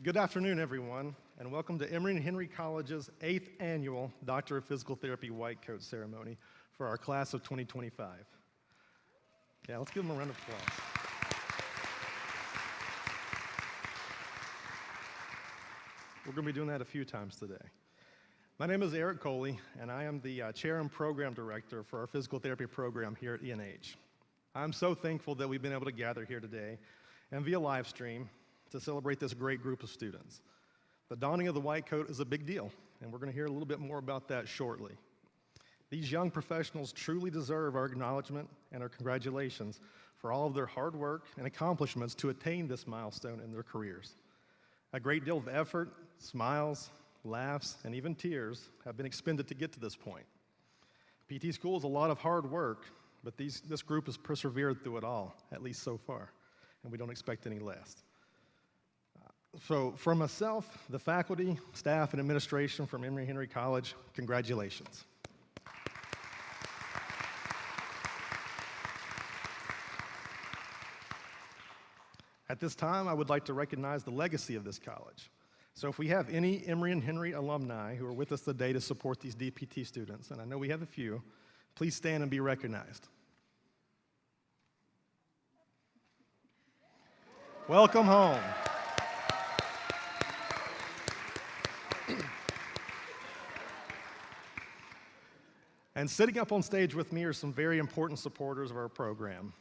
Good afternoon, everyone, and welcome to Emory and Henry College's 8th annual Doctor of Physical Therapy White Coat ceremony for our class of 2025. Yeah, let's give them a round of applause. We're going to be doing that a few times today. My name is Eric Coley, and I am the Chair and Program Director for our Physical Therapy program here at ENH. I'm so thankful that we've been able to gather here today and via live stream to celebrate this great group of students. The donning of the white coat is a big deal, and we're going to hear a little bit more about that shortly. These young professionals truly deserve our acknowledgement and our congratulations for all of their hard work and accomplishments to attain this milestone in their careers. A great deal of effort, smiles, laughs, and even tears have been expended to get to this point. PT school is a lot of hard work, but this group has persevered through it all, at least so far, and we don't expect any less. So for myself, the faculty, staff, and administration from Emory Henry College, congratulations. At this time, I would like to recognize the legacy of this college. So if we have any Emory and Henry alumni who are with us today to support these DPT students, and I know we have a few, please stand and be recognized. Welcome home. And sitting up on stage with me are some very important supporters of our program.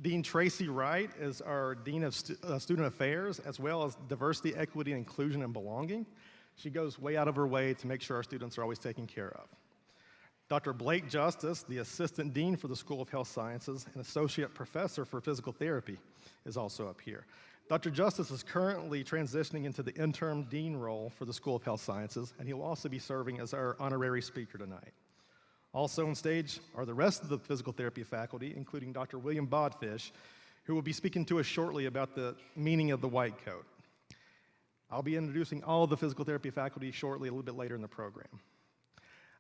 Dean Tracy Wright is our Dean of Student Affairs, as well as Diversity, Equity, Inclusion, and Belonging. She goes way out of her way to make sure our students are always taken care of. Dr. Blake Justice, the Assistant Dean for the School of Health Sciences and Associate Professor for Physical Therapy, is also up here. Dr. Justice is currently transitioning into the interim dean role for the School of Health Sciences, and he'll also be serving as our honorary speaker tonight. Also on stage are the rest of the physical therapy faculty, including Dr. William Bodfish, who will be speaking to us shortly about the meaning of the white coat. I'll be introducing all of the physical therapy faculty shortly, a little bit later in the program.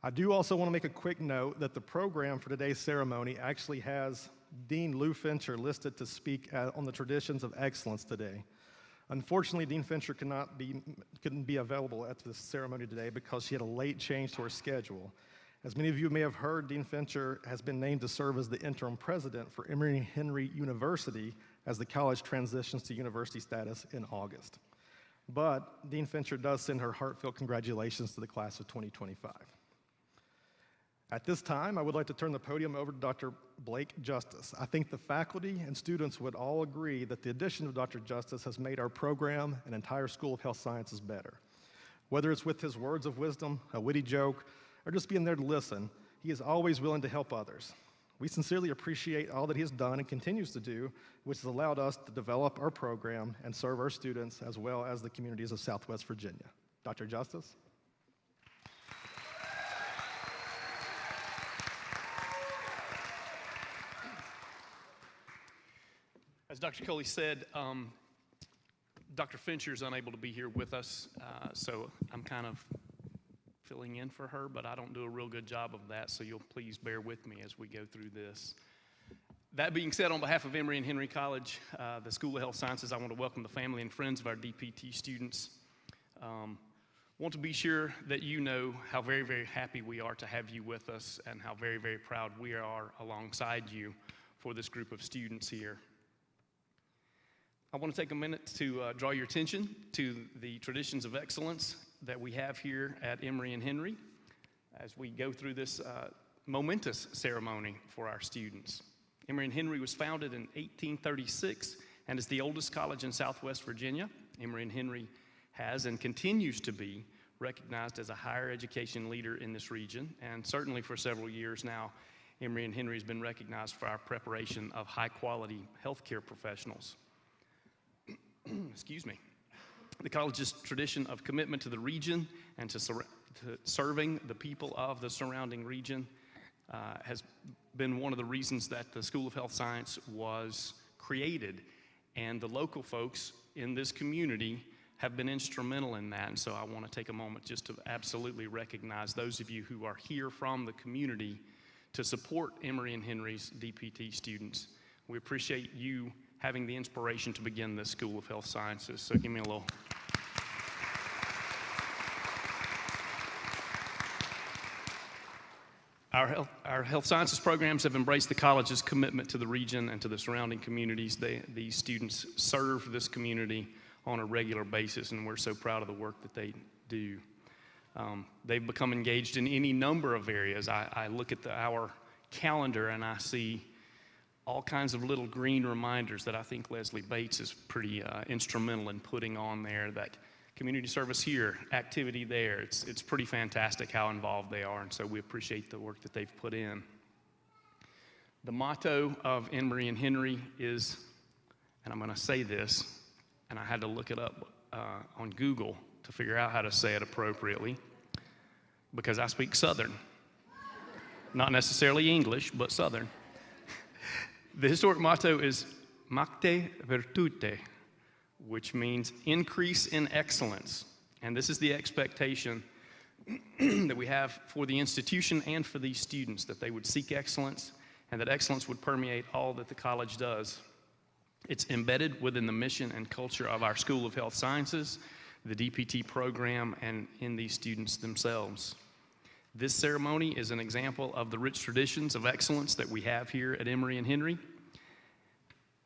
I do also want to make a quick note that the program for today's ceremony actually has Dean Lou Fincher listed to speak on the traditions of excellence today. Unfortunately, Dean Fincher couldn't be available at this ceremony today because she had a late change to her schedule. As many of you may have heard, Dean Fincher has been named to serve as the interim president for Emory and Henry University as the college transitions to university status in August. But Dean Fincher does send her heartfelt congratulations to the class of 2025. At this time, I would like to turn the podium over to Dr. Blake Justice. I think the faculty and students would all agree that the addition of Dr. Justice has made our program and entire School of Health Sciences better. Whether it's with his words of wisdom, a witty joke, or just being there to listen, he is always willing to help others. We sincerely appreciate all that he has done and continues to do, which has allowed us to develop our program and serve our students as well as the communities of Southwest Virginia. Dr. Justice? As Dr. Coley said, Dr. Fincher is unable to be here with us, so I'm kind of filling in for her, but I don't do a real good job of that, so you'll please bear with me as we go through this. That being said, on behalf of Emory and Henry College, the School of Health Sciences, I want to welcome the family and friends of our DPT students. Want to be sure that you know how very, very happy we are to have you with us and how very, very proud we are alongside you for this group of students here. I want to take a minute to draw your attention to the traditions of excellence that we have here at Emory and Henry as we go through this momentous ceremony for our students. Emory and Henry was founded in 1836 and is the oldest college in Southwest Virginia. Emory and Henry has and continues to be recognized as a higher education leader in this region, and certainly for several years now, Emory and Henry has been recognized for our preparation of high-quality healthcare professionals. Excuse me. The college's tradition of commitment to the region and to serving the people of the surrounding region has been one of the reasons that the School of Health Science was created, and the local folks in this community have been instrumental in that. And so I want to take a moment just to absolutely recognize those of you who are here from the community to support Emory and Henry's DPT students. We appreciate you having the inspiration to begin this School of Health Sciences. So give me a little. Our health sciences programs have embraced the college's commitment to the region and to the surrounding communities. These students serve this community on a regular basis, and we're so proud of the work that they do. They've become engaged in any number of areas. I look at our calendar and I see all kinds of little green reminders that I think Leslie Bates is pretty instrumental in putting on there, that community service here, activity there. It's pretty fantastic how involved they are, and so we appreciate the work that they've put in. The motto of Emory and Henry is, and I'm going to say this, and I had to look it up on Google to figure out how to say it appropriately, because I speak Southern. Not necessarily English, but Southern. The historic motto is Macte Virtute, which means increase in excellence. And this is the expectation that we have for the institution and for these students, that they would seek excellence and that excellence would permeate all that the college does. It's embedded within the mission and culture of our School of Health Sciences, the DPT program, and in these students themselves. This ceremony is an example of the rich traditions of excellence that we have here at Emory and Henry,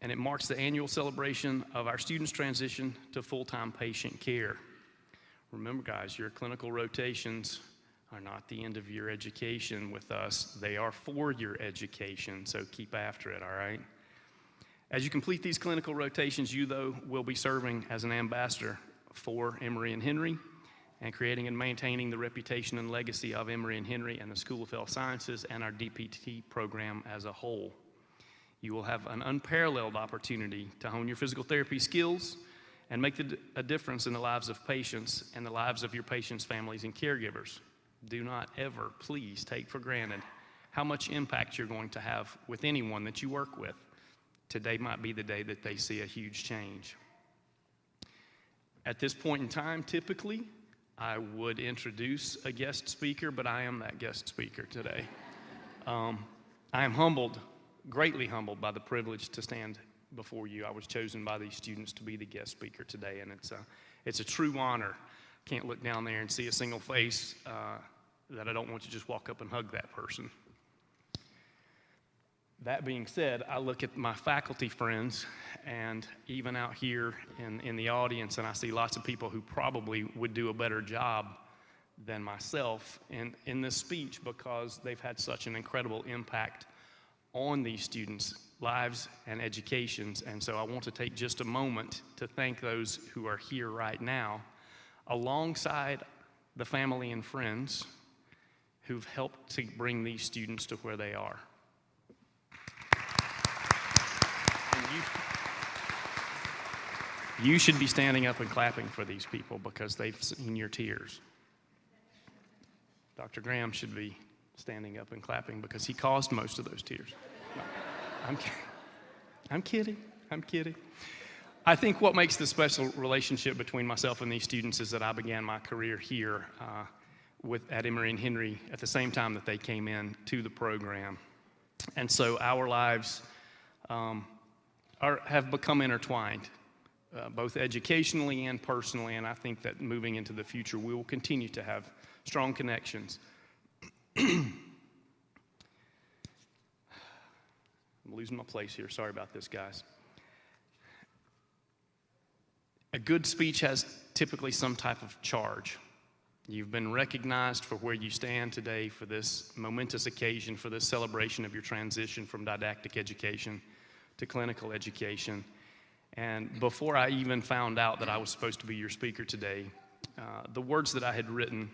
and it marks the annual celebration of our students' transition to full-time patient care. Remember, guys, your clinical rotations are not the end of your education with us. They are for your education, so keep after it, all right? As you complete these clinical rotations, you, though, will be serving as an ambassador for Emory and Henry and creating and maintaining the reputation and legacy of Emory and Henry and the School of Health Sciences and our DPT program as a whole. You will have an unparalleled opportunity to hone your physical therapy skills and make a difference in the lives of patients and the lives of your patients' families and caregivers. Do not ever, please, take for granted how much impact you're going to have with anyone that you work with. Today might be the day that they see a huge change. At this point in time, typically, I would introduce a guest speaker, but I am that guest speaker today. I am humbled, greatly humbled by the privilege to stand before you. I was chosen by these students to be the guest speaker today, and it's a true honor. Can't look down there and see a single face that I don't want to just walk up and hug that person. That being said, I look at my faculty friends and even out here in the audience, and I see lots of people who probably would do a better job than myself in this speech because they've had such an incredible impact on these students' lives and educations. And so I want to take just a moment to thank those who are here right now, alongside the family and friends who've helped to bring these students to where they are. You should be standing up and clapping for these people because they've seen your tears. Dr. Graham should be standing up and clapping because he caused most of those tears. No, I'm kidding. I think what makes the special relationship between myself and these students is that I began my career here at Emory and Henry at the same time that they came in to the program. And so our lives have become intertwined, both educationally and personally, and I think that moving into the future, we will continue to have strong connections. I'm losing my place here. Sorry about this, guys. A good speech has typically some type of charge. You've been recognized for where you stand today for this momentous occasion, for this celebration of your transition from didactic education to clinical education. And before I even found out that I was supposed to be your speaker today, the words that I had written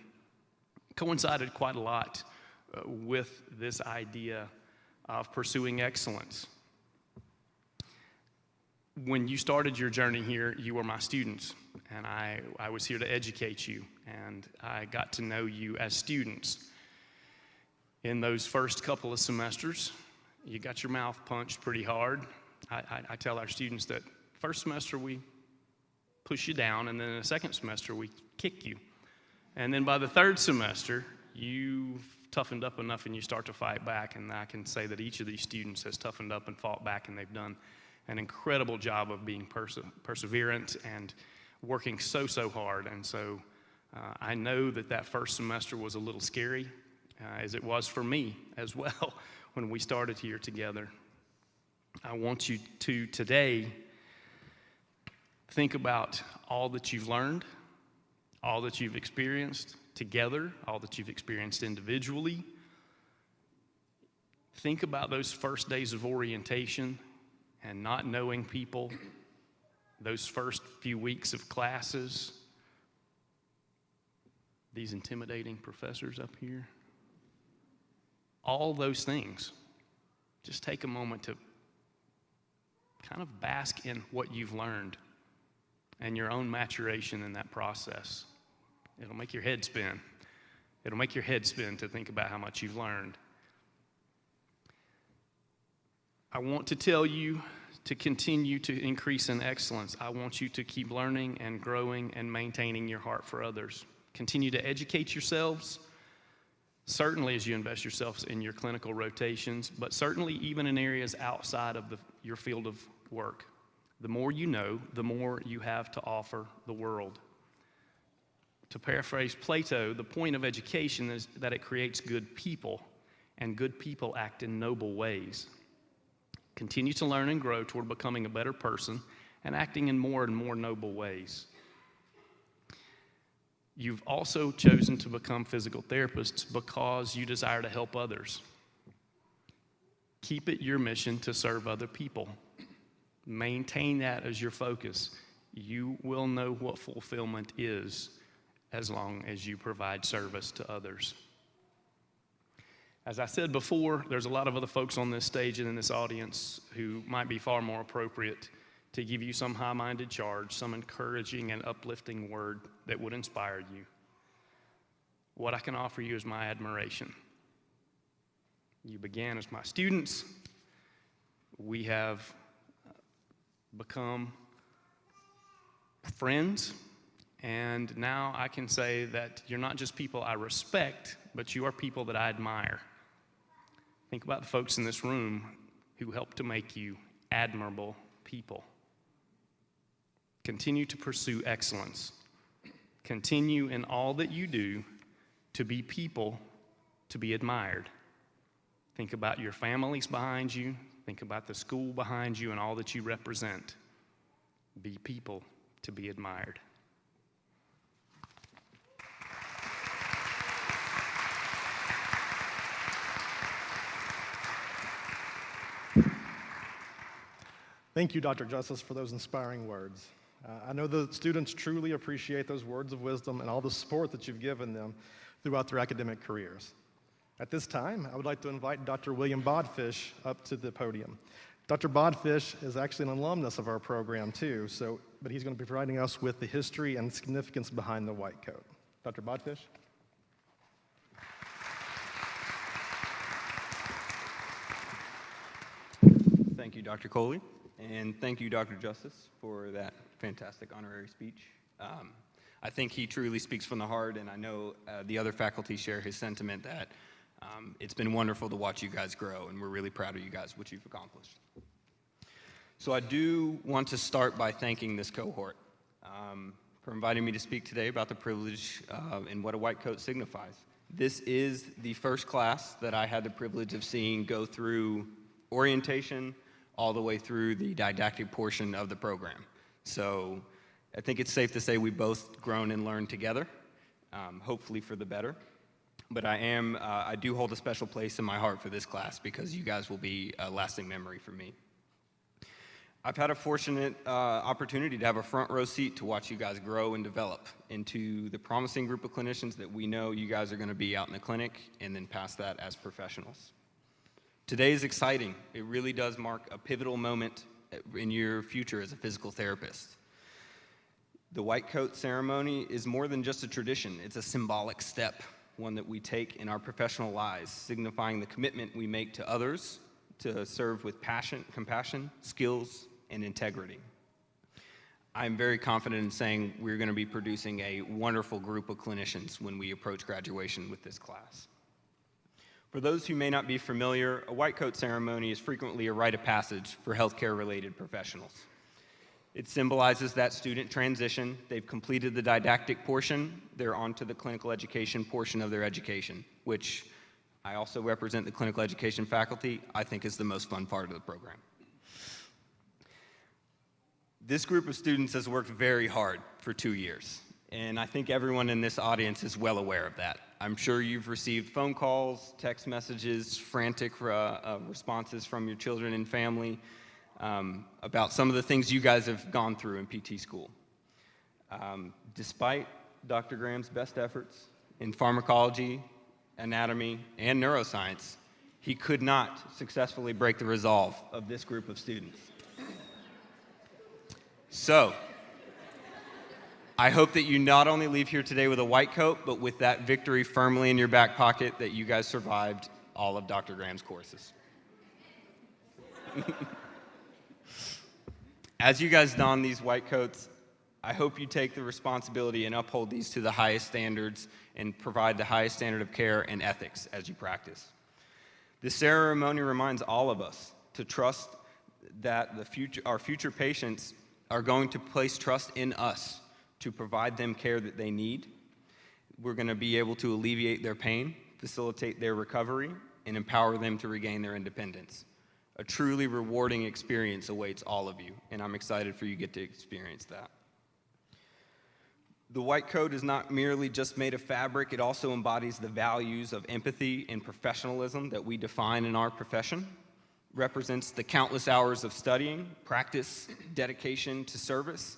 coincided quite a lot with this idea of pursuing excellence. When you started your journey here, you were my students, and I was here to educate you, and I got to know you as students. In those first couple of semesters, you got your mouth punched pretty hard. I tell our students that first semester we push you down, and then in the second semester we kick you. And then by the third semester, you've toughened up enough and you start to fight back, and I can say that each of these students has toughened up and fought back, and they've done an incredible job of being perseverant and working so hard. And so I know that first semester was a little scary, as it was for me as well when we started here together. I want you to today think about all that you've learned, all that you've experienced together, all that you've experienced individually. Think about those first days of orientation and not knowing people, those first few weeks of classes, these intimidating professors up here. All those things. Just take a moment to kind of bask in what you've learned and your own maturation in that process. It'll make your head spin. It'll make your head spin to think about how much you've learned. I want to tell you to continue to increase in excellence. I want you to keep learning and growing and maintaining your heart for others. Continue to educate yourselves, certainly as you invest yourselves in your clinical rotations, but certainly even in areas outside of your field of work. The more you know, the more you have to offer the world. To paraphrase Plato, the point of education is that it creates good people, and good people act in noble ways. Continue to learn and grow toward becoming a better person and acting in more and more noble ways. You've also chosen to become physical therapists because you desire to help others. Keep it your mission to serve other people. Maintain that as your focus. You will know what fulfillment is as long as you provide service to others. As I said before, there's a lot of other folks on this stage and in this audience who might be far more appropriate to give you some high-minded charge, some encouraging and uplifting word that would inspire you. What I can offer you is my admiration. You began as my students. We have become friends. And now I can say that you're not just people I respect, but you are people that I admire. Think about the folks in this room who helped to make you admirable people. Continue to pursue excellence. Continue in all that you do to be people to be admired. Think about your families behind you. Think about the school behind you and all that you represent. Be people to be admired. Thank you, Dr. Justice, for those inspiring words. I know the students truly appreciate those words of wisdom and all the support that you've given them throughout their academic careers. At this time, I would like to invite Dr. William Bodfish up to the podium. Dr. Bodfish is actually an alumnus of our program too, but he's going to be providing us with the history and significance behind the white coat. Dr. Bodfish? Thank you, Dr. Coley, and thank you, Dr. Justice, for that fantastic honorary speech. I think he truly speaks from the heart, and I know the other faculty share his sentiment that it's been wonderful to watch you guys grow, and we're really proud of you guys, what you've accomplished. So I do want to start by thanking this cohort for inviting me to speak today about the privilege and what a white coat signifies. This is the first class that I had the privilege of seeing go through orientation all the way through the didactic portion of the program. So I think it's safe to say we both grown and learned together, hopefully for the better. But I do hold a special place in my heart for this class because you guys will be a lasting memory for me. I've had a fortunate opportunity to have a front row seat to watch you guys grow and develop into the promising group of clinicians that we know you guys are going to be out in the clinic and then past that as professionals. Today is exciting. It really does mark a pivotal moment in your future as a physical therapist. The white coat ceremony is more than just a tradition. It's a symbolic step, one that we take in our professional lives, signifying the commitment we make to others to serve with passion, compassion, skills, and integrity. I'm very confident in saying we're going to be producing a wonderful group of clinicians when we approach graduation with this class. For those who may not be familiar, a white coat ceremony is frequently a rite of passage for healthcare-related professionals. It symbolizes that student transition. They've completed the didactic portion, they're on to the clinical education portion of their education, which I also represent the clinical education faculty, I think is the most fun part of the program. This group of students has worked very hard for 2 years, and I think everyone in this audience is well aware of that. I'm sure you've received phone calls, text messages, frantic responses from your children and family about some of the things you guys have gone through in PT school. Despite Dr. Graham's best efforts in pharmacology, anatomy, and neuroscience, he could not successfully break the resolve of this group of students. So, I hope that you not only leave here today with a white coat, but with that victory firmly in your back pocket that you guys survived all of Dr. Graham's courses. As you guys don these white coats, I hope you take the responsibility and uphold these to the highest standards and provide the highest standard of care and ethics as you practice. This ceremony reminds all of us to trust that our future patients are going to place trust in us to provide them care that they need. We're going to be able to alleviate their pain, facilitate their recovery, and empower them to regain their independence. A truly rewarding experience awaits all of you, and I'm excited for you to get to experience that. The white coat is not merely just made of fabric, it also embodies the values of empathy and professionalism that we define in our profession. Represents the countless hours of studying, practice, dedication to service,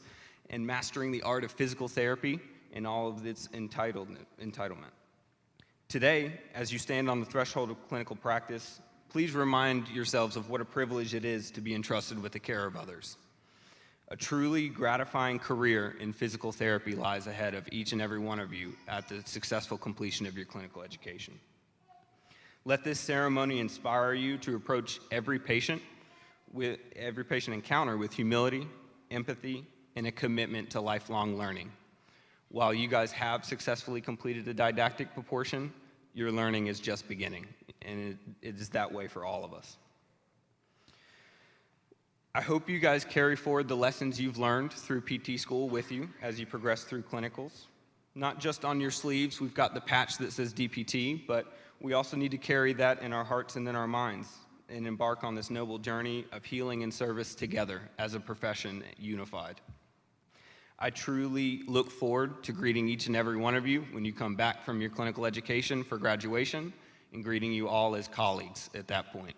and mastering the art of physical therapy and all of its entitlement. Today, as you stand on the threshold of clinical practice, please remind yourselves of what a privilege it is to be entrusted with the care of others. A truly gratifying career in physical therapy lies ahead of each and every one of you at the successful completion of your clinical education. Let this ceremony inspire you to approach every patient encounter with humility, empathy, and a commitment to lifelong learning. While you guys have successfully completed the didactic portion, your learning is just beginning, and it is that way for all of us. I hope you guys carry forward the lessons you've learned through PT school with you as you progress through clinicals. Not just on your sleeves, we've got the patch that says DPT, but we also need to carry that in our hearts and in our minds and embark on this noble journey of healing and service together as a profession unified. I truly look forward to greeting each and every one of you when you come back from your clinical education for graduation and greeting you all as colleagues at that point.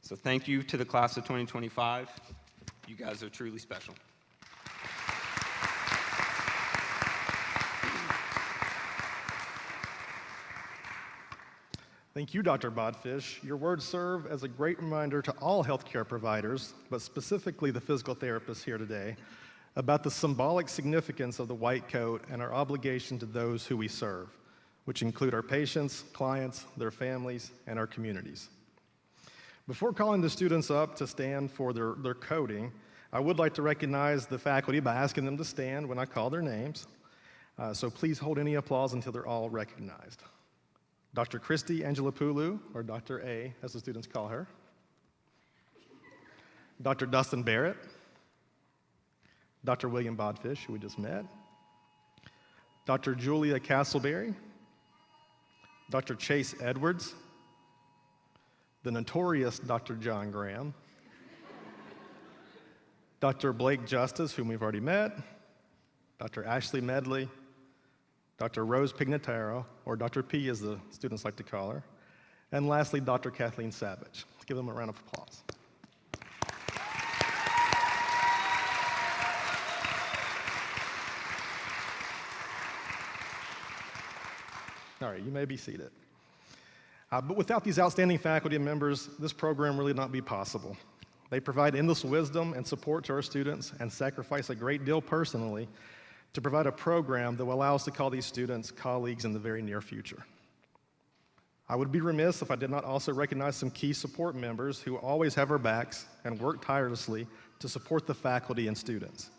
So thank you to the class of 2025. You guys are truly special. Thank you, Dr. Bodfish. Your words serve as a great reminder to all healthcare providers, but specifically the physical therapists here today, about the symbolic significance of the white coat and our obligation to those who we serve, which include our patients, clients, their families, and our communities. Before calling the students up to stand for their coating, I would like to recognize the faculty by asking them to stand when I call their names. So please hold any applause until they're all recognized. Dr. Christy Angelopoulou, or Dr. A, as the students call her. Dr. Dustin Barrett. Dr. William Bodfish, who we just met. Dr. Julia Castleberry. Dr. Chase Edwards. The notorious Dr. John Graham. Dr. Blake Justice, whom we've already met. Dr. Ashley Medley. Dr. Rose Pignataro, or Dr. P as the students like to call her. And lastly, Dr. Kathleen Savage. Let's give them a round of applause. All right, you may be seated. But without these outstanding faculty and members, this program really would not be possible. They provide endless wisdom and support to our students and sacrifice a great deal personally to provide a program that will allow us to call these students colleagues in the very near future. I would be remiss if I did not also recognize some key support members who always have our backs and work tirelessly to support the faculty and students.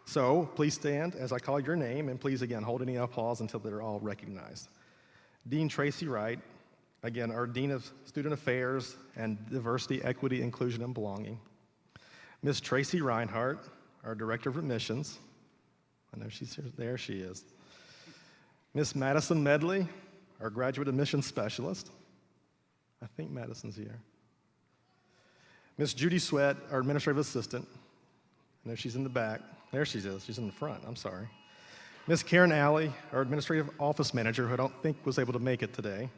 So please stand as I call your name, and please again hold any applause until they're all recognized. Dean Tracy Wright, Again, our Dean of Student Affairs and Diversity, Equity, Inclusion, and Belonging. Ms. Tracy Reinhardt, our Director of Admissions. I know she's here. There she is. Ms. Madison Medley, our Graduate Admissions Specialist. I think Madison's here. Ms. Judy Sweat, our Administrative Assistant. I know she's in the back. There she is. She's in the front. I'm sorry. Ms. Karen Alley, our Administrative Office Manager, who I don't think was able to make it today.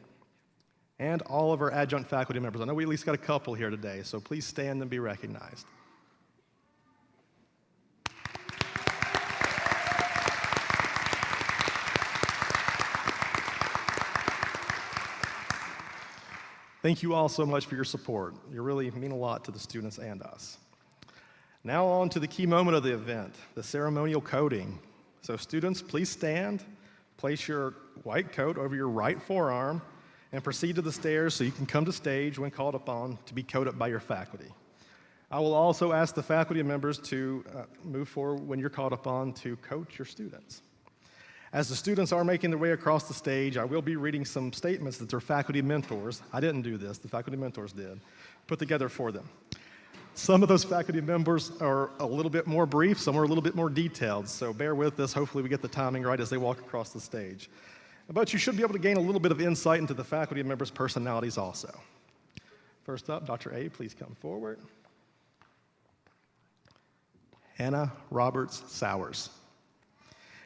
And all of our adjunct faculty members. I know we at least got a couple here today, so please stand and be recognized. Thank you all so much for your support. You really mean a lot to the students and us. Now on to the key moment of the event, the ceremonial coding. So students, please stand, place your white coat over your right forearm, and proceed to the stairs so you can come to stage when called upon to be coded by your faculty. I will also ask the faculty members to move forward when you're called upon to coach your students. As the students are making their way across the stage, I will be reading some statements that their faculty mentors, I didn't do this, the faculty mentors did, put together for them. Some of those faculty members are a little bit more brief, some are a little bit more detailed, so bear with us. Hopefully we get the timing right as they walk across the stage. But you should be able to gain a little bit of insight into the faculty members' personalities also. First up, Dr. A, please come forward. Hannah Roberts Sowers.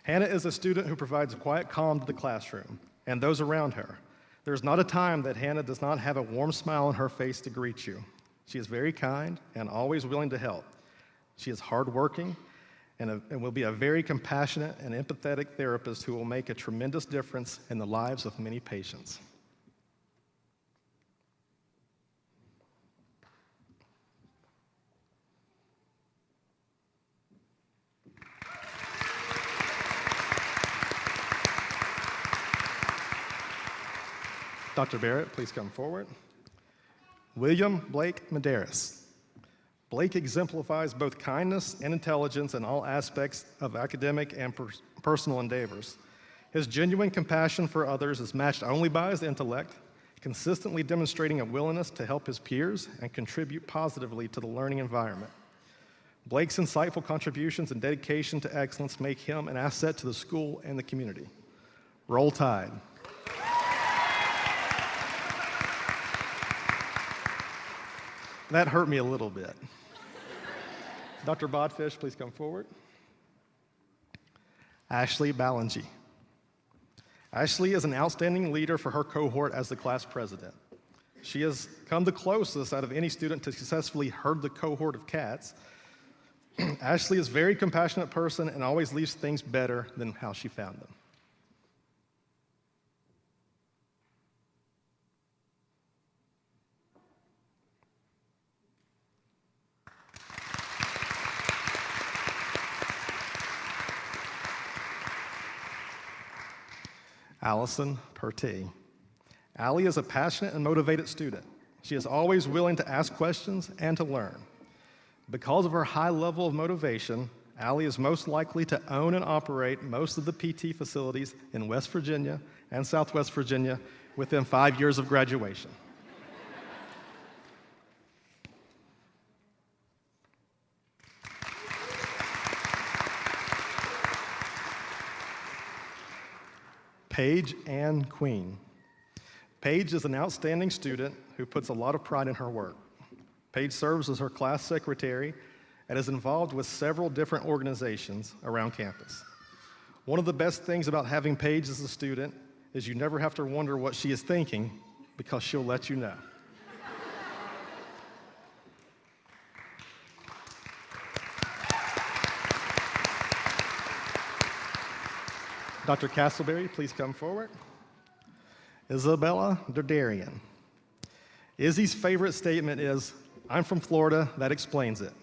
Hannah is a student who provides quiet calm to the classroom and those around her. There's not a time that Hannah does not have a warm smile on her face to greet you. She is very kind and always willing to help. She is hardworking and will be a very compassionate and empathetic therapist who will make a tremendous difference in the lives of many patients. Dr. Barrett, please come forward. William Blake Medeiros. Blake exemplifies both kindness and intelligence in all aspects of academic and personal endeavors. His genuine compassion for others is matched only by his intellect, consistently demonstrating a willingness to help his peers and contribute positively to the learning environment. Blake's insightful contributions and dedication to excellence make him an asset to the school and the community. Roll Tide. That hurt me a little bit. Dr. Bodfish, please come forward. Ashley Ballingy. Ashley is an outstanding leader for her cohort as the class president. She has come the closest out of any student to successfully herd the cohort of cats. Ashley is a very compassionate person and always leaves things better than how she found them. Allison Pertee. Allie is a passionate and motivated student. She is always willing to ask questions and to learn. Because of her high level of motivation, Allie is most likely to own and operate most of the PT facilities in West Virginia and Southwest Virginia within 5 years of graduation. Paige Ann Queen. Paige is an outstanding student who puts a lot of pride in her work. Paige serves as her class secretary and is involved with several different organizations around campus. One of the best things about having Paige as a student is you never have to wonder what she is thinking because she'll let you know. Dr. Castleberry, please come forward. Isabella Derdarian. Izzy's favorite statement is, "I'm from Florida, that explains it."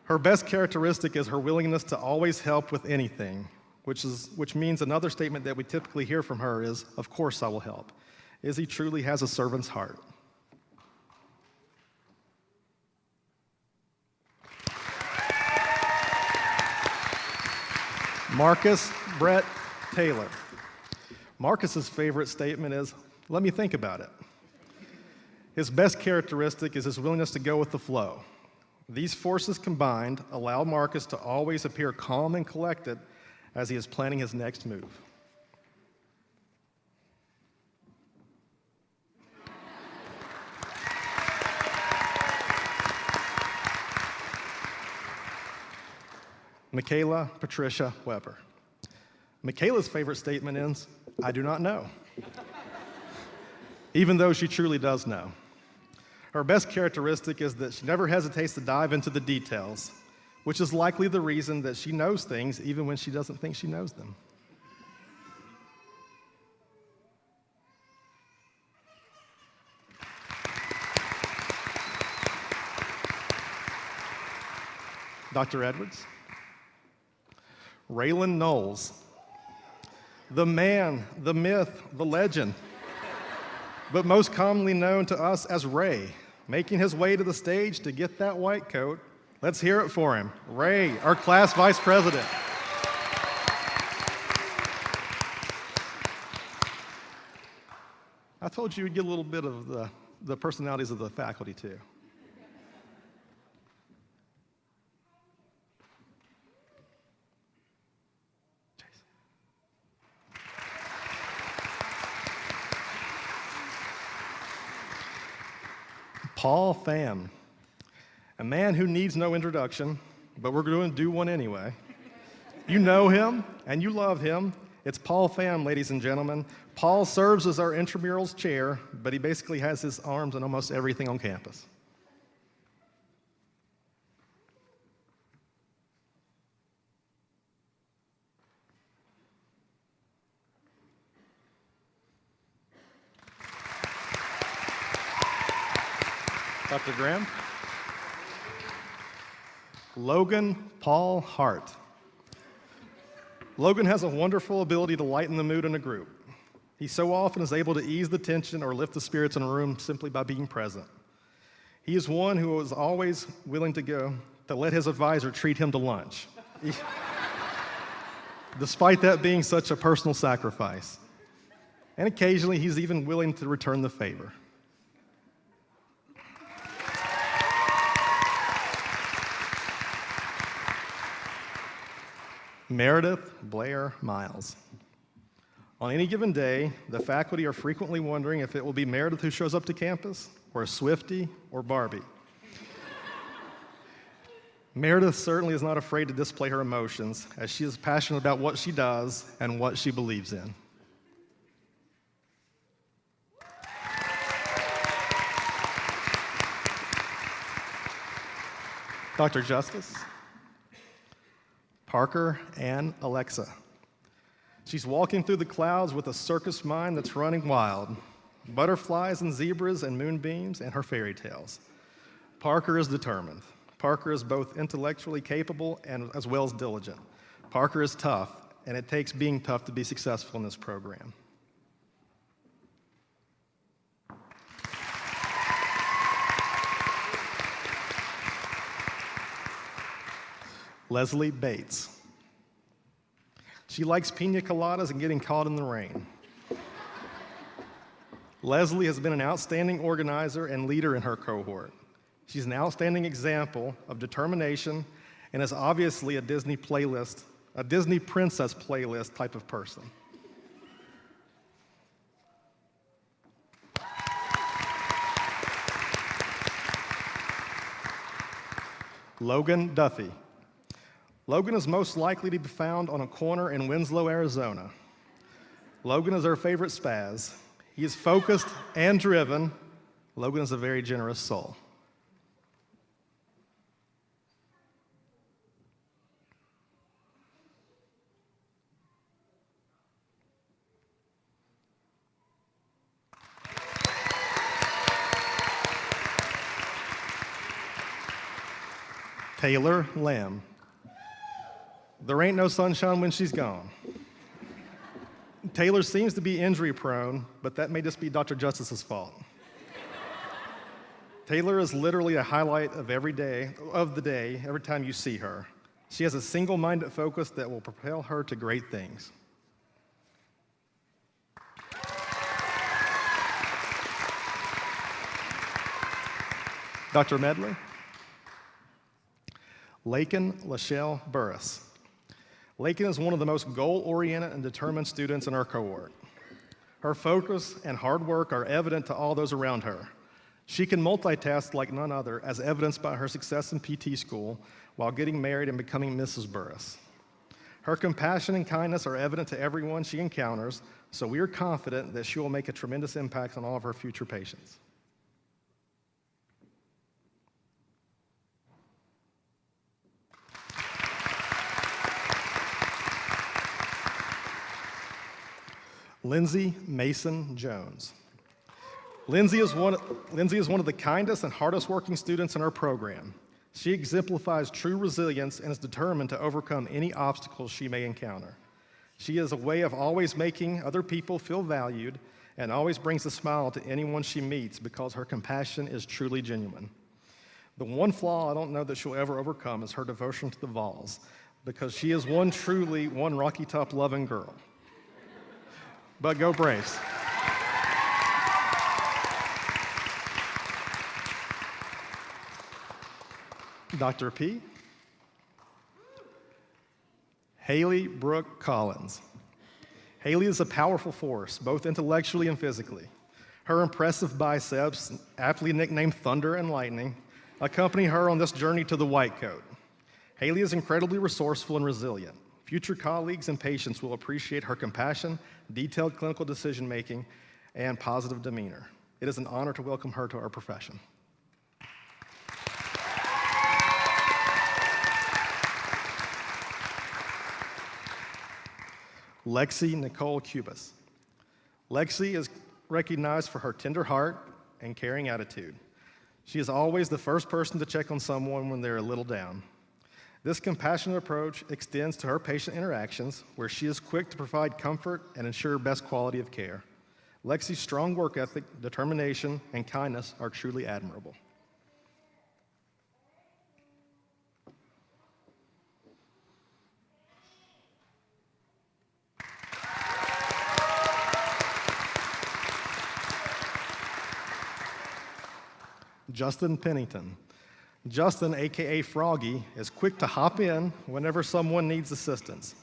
Her best characteristic is her willingness to always help with anything, which means another statement that we typically hear from her is, "Of course I will help." Izzy truly has a servant's heart. Marcus Brett Taylor. Marcus's favorite statement is, Let me think about it. His best characteristic is his willingness to go with the flow. These forces combined allow Marcus to always appear calm and collected as he is planning his next move. Michaela Patricia Weber. Michaela's favorite statement is, "I do not know," even though she truly does know. Her best characteristic is that she never hesitates to dive into the details, which is likely the reason that she knows things even when she doesn't think she knows them. Dr. Edwards. Raylan Knowles. The man, the myth, the legend, but most commonly known to us as Ray, making his way to the stage to get that white coat. Let's hear it for him. Ray, our class vice president. I told you you'd get a little bit of the personalities of the faculty too. Paul Pham, a man who needs no introduction, but we're going to do one anyway. You know him and you love him. It's Paul Pham, ladies and gentlemen. Paul serves as our intramurals chair, but he basically has his arms in almost everything on campus. Dr. Graham. Logan Paul Hart. Logan has a wonderful ability to lighten the mood in a group. He so often is able to ease the tension or lift the spirits in a room simply by being present. He is one who is always willing to let his advisor treat him to lunch, despite that being such a personal sacrifice. And occasionally, he's even willing to return the favor. Meredith Blair Miles. On any given day, the faculty are frequently wondering if it will be Meredith who shows up to campus, or Swifty, or Barbie. Meredith certainly is not afraid to display her emotions, as she is passionate about what she does and what she believes in. Dr. Justice. Parker and Alexa. She's walking through the clouds with a circus mind that's running wild. Butterflies and zebras and moonbeams and her fairy tales. Parker is determined. Parker is both intellectually capable and as well as diligent. Parker is tough, and it takes being tough to be successful in this program. Leslie Bates. She likes pina coladas and getting caught in the rain. Leslie has been an outstanding organizer and leader in her cohort. She's an outstanding example of determination and is obviously a Disney princess playlist type of person. Logan Duffy. Logan is most likely to be found on a corner in Winslow, Arizona. Logan is our favorite spaz. He is focused and driven. Logan is a very generous soul. Taylor Lamb. There ain't no sunshine when she's gone. Taylor seems to be injury prone, but that may just be Dr. Justice's fault. Taylor is literally a highlight of the day, every time you see her. She has a single-minded focus that will propel her to great things. Dr. Medley. Lakin Lachelle Burris. Lakin is one of the most goal-oriented and determined students in our cohort. Her focus and hard work are evident to all those around her. She can multitask like none other, as evidenced by her success in PT school while getting married and becoming Mrs. Burris. Her compassion and kindness are evident to everyone she encounters, so we are confident that she will make a tremendous impact on all of her future patients. Lindsay Mason Jones. Lindsay is one of the kindest and hardest working students in our program. She exemplifies true resilience and is determined to overcome any obstacles she may encounter. She has a way of always making other people feel valued and always brings a smile to anyone she meets because her compassion is truly genuine. The one flaw I don't know that she'll ever overcome is her devotion to the Vols, because she is one Rocky Top loving girl. But go Braves. Dr. P. Haley Brooke Collins. Haley is a powerful force, both intellectually and physically. Her impressive biceps, aptly nicknamed Thunder and Lightning, accompany her on this journey to the white coat. Haley is incredibly resourceful and resilient. Future colleagues and patients will appreciate her compassion, detailed clinical decision-making, and positive demeanor. It is an honor to welcome her to our profession. Lexi Nicole Cubas. Lexi is recognized for her tender heart and caring attitude. She is always the first person to check on someone when they're a little down. This compassionate approach extends to her patient interactions, where she is quick to provide comfort and ensure best quality of care. Lexi's strong work ethic, determination, and kindness are truly admirable. Justin Pennington. Justin, aka Froggy, is quick to hop in whenever someone needs assistance.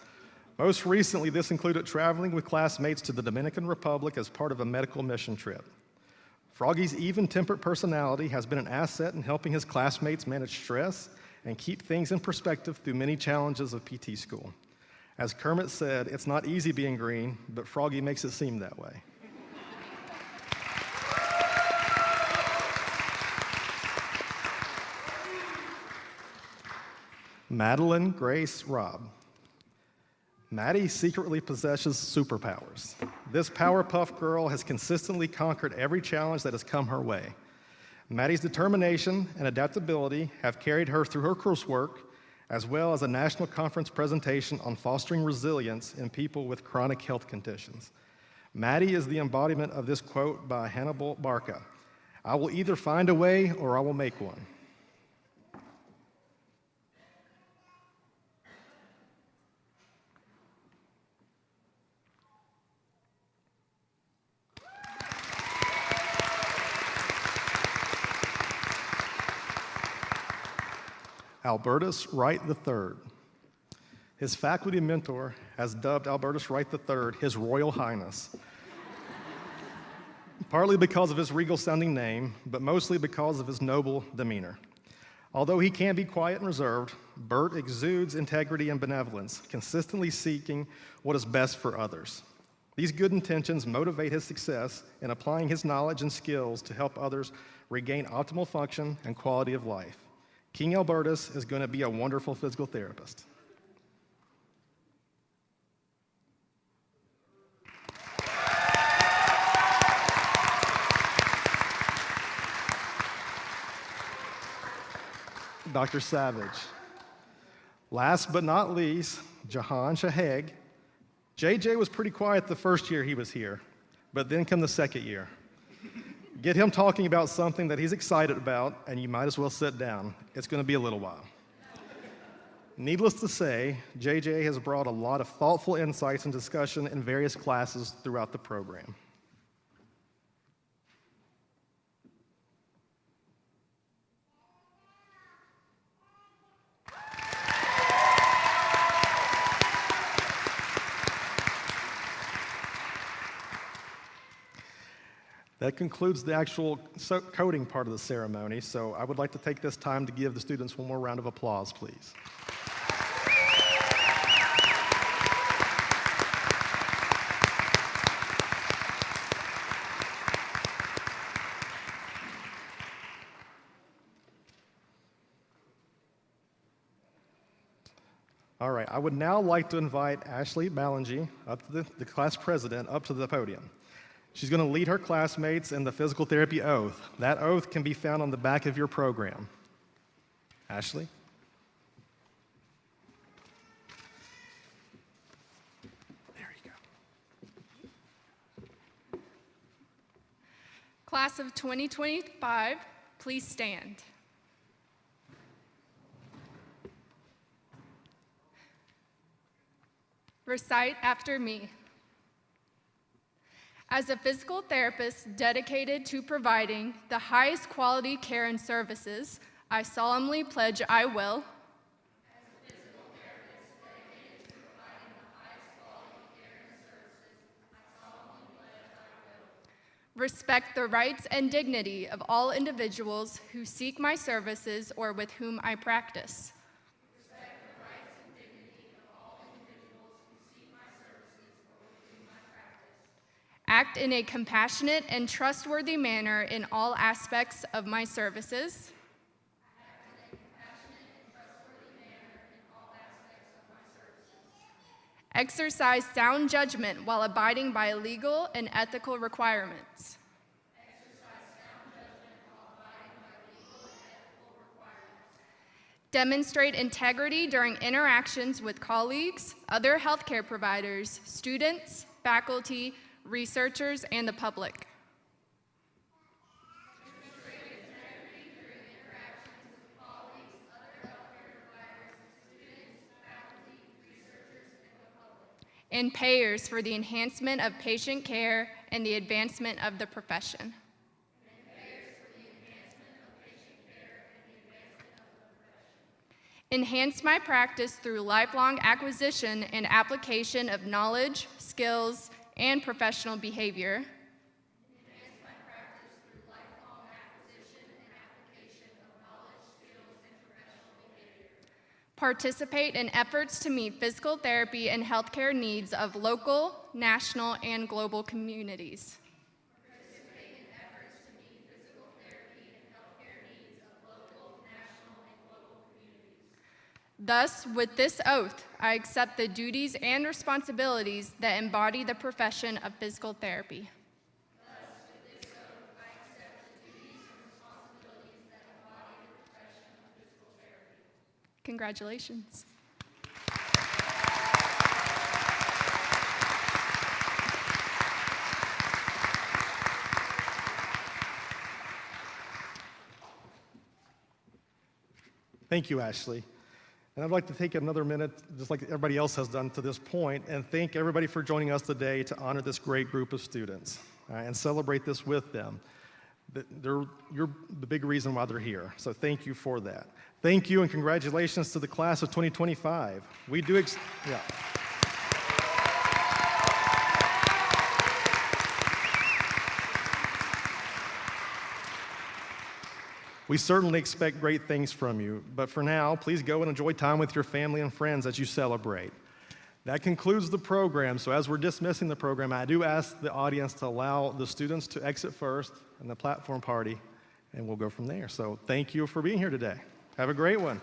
Most recently, this included traveling with classmates to the Dominican Republic as part of a medical mission trip. Froggy's even-tempered personality has been an asset in helping his classmates manage stress and keep things in perspective through many challenges of PT school. As Kermit said, it's not easy being green, but Froggy makes it seem that way. Madeline Grace Robb. Maddie secretly possesses superpowers. This Powerpuff Girl has consistently conquered every challenge that has come her way. Maddie's determination and adaptability have carried her through her coursework, as well as a national conference presentation on fostering resilience in people with chronic health conditions. Maddie is the embodiment of this quote by Hannibal Barca: "I will either find a way or I will make one." Albertus Wright III. His faculty mentor has dubbed Albertus Wright III His Royal Highness, partly because of his regal-sounding name, but mostly because of his noble demeanor. Although he can be quiet and reserved, Bert exudes integrity and benevolence, consistently seeking what is best for others. These good intentions motivate his success in applying his knowledge and skills to help others regain optimal function and quality of life. King Albertus is going to be a wonderful physical therapist. Dr. Savage. Last but not least, Jahan Shaheg. JJ was pretty quiet the first year he was here, but then come the second year. Get him talking about something that he's excited about, and you might as well sit down. It's going to be a little while. Needless to say, JJ has brought a lot of thoughtful insights and discussion in various classes throughout the program. That concludes the actual coding part of the ceremony, so I would like to take this time to give the students one more round of applause, please. All right, I would now like to invite Ashley Ballingy, the class president, up to the podium. She's going to lead her classmates in the physical therapy oath. That oath can be found on the back of your program. Ashley? There you go. Class of 2025, please stand. Recite after me. As a physical therapist dedicated to providing the highest quality care and services, I solemnly pledge I will. As a physical therapist dedicated to providing the highest quality care and services, I solemnly pledge I will. Respect the rights and dignity of all individuals who seek my services or with whom I practice. Act in a compassionate and trustworthy manner in all aspects of my services. Exercise sound judgment while abiding by legal and ethical requirements. Demonstrate integrity during interactions with colleagues, other healthcare providers, students, faculty, researchers, and the public. And payers for the enhancement of patient care and the advancement of the profession. Enhance my practice through lifelong acquisition and application of knowledge, skills, and professional behavior. Enhance my practice through lifelong acquisition and application of knowledge, skills, and professional behavior. Participate in efforts to meet physical therapy and healthcare needs of local, national, and global communities. Participate in efforts to meet physical therapy and healthcare needs of local, national, and global communities. Thus, with this oath, I accept the duties and responsibilities that embody the profession of physical therapy. Thus, with this oath, I accept the duties and responsibilities that embody the profession of physical therapy. Congratulations. Thank you, Ashley. And I'd like to take another minute, just like everybody else has done to this point, and thank everybody for joining us today to honor this great group of students and celebrate this with them. You're the big reason why they're here, so thank you for that. Thank you and congratulations to the class of 2025. We do, yeah. We certainly expect great things from you, but for now, please go and enjoy time with your family and friends as you celebrate. That concludes the program, so as we're dismissing the program, I do ask the audience to allow the students to exit first in the platform party, and we'll go from there. So thank you for being here today. Have a great one.